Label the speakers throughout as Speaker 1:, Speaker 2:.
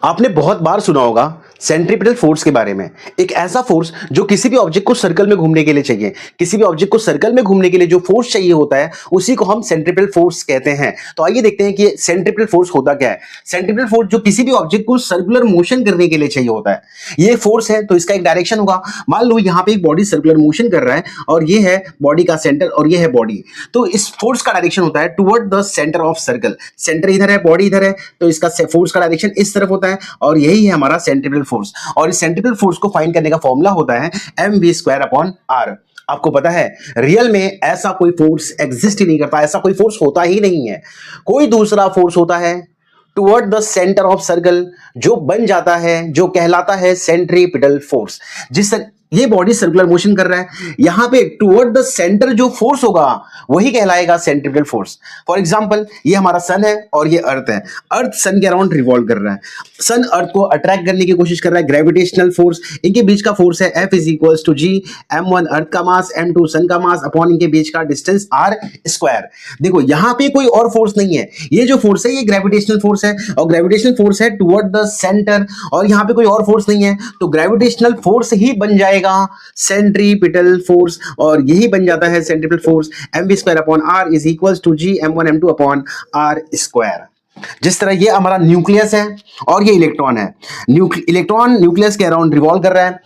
Speaker 1: आपने बहुत बार सुना होगा सेंट्रीपिटल फोर्स के बारे में। एक ऐसा फोर्स जो किसी भी ऑब्जेक्ट को सर्कल में घूमने के लिए चाहिए। किसी भी ऑब्जेक्ट को सर्कल में घूमने के लिए जो फोर्स चाहिए होता है उसी को हम सेंट्रीपिटल फोर्स कहते हैं। तो आइए देखते हैं कि सेंट्रीपिटल फोर्स होता क्या है। सेंट्रीपिटल फोर्स जो किसी भी ऑब्जेक्ट को सर्कुलर मोशन करने के लिए चाहिए होता है। ये फोर्स है तो इसका एक डायरेक्शन होगा। मान लो यहाँ पे एक बॉडी सर्कुलर मोशन कर रहा है और ये है बॉडी का सेंटर और ये है बॉडी। तो इस फोर्स का डायरेक्शन होता है toward the centre of circle. Centre इधर है, बॉडी इधर है, तो इसका फोर्स का डायरेक्शन इस तरफ होता है और यही है हमारा सेंट्रीपिटल फोर्स। और इस सेंट्रीपिटल फोर्स को फाइंड करने का फॉर्मूला होता है mv²/r। आपको पता है रियल में ऐसा कोई फोर्स एग्जिस्ट ही नहीं करता, ऐसा कोई फोर्स होता ही नहीं है। कोई दूसरा फोर्स होता है toward the centre of circle जो बन जाता है, जो कहलाता है सेंट्रीपिटल फोर्स। जिस ये बॉडी सर्कुलर मोशन कर रहा है, यहां पे टुवर्ड द सेंटर जो फोर्स होगा वही कहलाएगा सेंट्रीपिटल फोर्स। फॉर एग्जांपल ये हमारा सन है और ये अर्थ है। अर्थ सन के अराउंड रिवॉल्व कर रहा है। सन अर्थ को अट्रैक्ट करने की कोशिश कर रहा है, ग्रेविटेशनल फोर्स। इनके बीच का फोर्स है F = g, m1 अर्थ का मास, m2 सन का मास अपॉन इनके बीच का डिस्टेंस r²। देखो यहां पे कोई और फोर्स नहीं है, ये जो फोर्स है ये ग्रेविटेशनल फोर्स है और ग्रेविटेशनल फोर्स है टुवर्ड द सेंटर और यहां पे कोई और फोर्स नहीं है, तो ग्रेविटेशनल फोर्स ही बन जाएगा सेंट्रीपिटल फोर्स और यही बन जाता है centripetal force mv²/r = g m1 m2 r²। जिस तरह ये हमारा न्यूक्लियस है और ये इलेक्ट्रॉन है। इलेक्ट्रॉन न्यूक्लियस के अराउंड रिवॉल्व कर रहा है।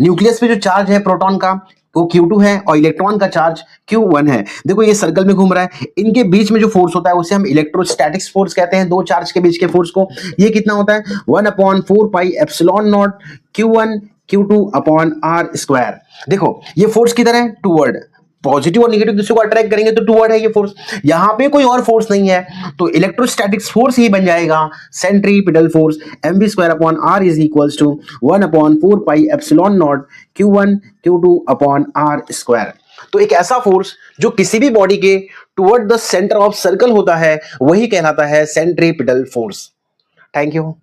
Speaker 1: न्यूक्लियस पे जो चार्ज है प्रोटॉन का वो Q2 है और इलेक्ट्रॉन का चार्ज Q1 है। देखो ये सर्कल में घूम रहा है, इनके बीच में जो फोर्स होता है उसे हम इलेक्ट्रोस्टैटिक्स फोर्स कहते हैं, दो चार्ज के बीच के फोर्स को। ये कितना होता है 1/4πε0 Q1 Q2/r²। देखो ये फोर्स किधर है, टुवर्ड। पॉजिटिव और नेगेटिव दूसरे को अट्रैक्ट करेंगे तो टुवर्ड है ये फोर्स। यहां पे कोई और फोर्स नहीं है तो इलेक्ट्रोस्टैटिक्स फोर्स ही बन जाएगा centripetal force mv²/r = 1/4πε0 Q1 Q2/r²। तो एक ऐसा फोर्स जो किसी भी बॉडी के toward the centre of circle होता है वही कहलाता है सेंट्रीपिटल फोर्स। Thank you.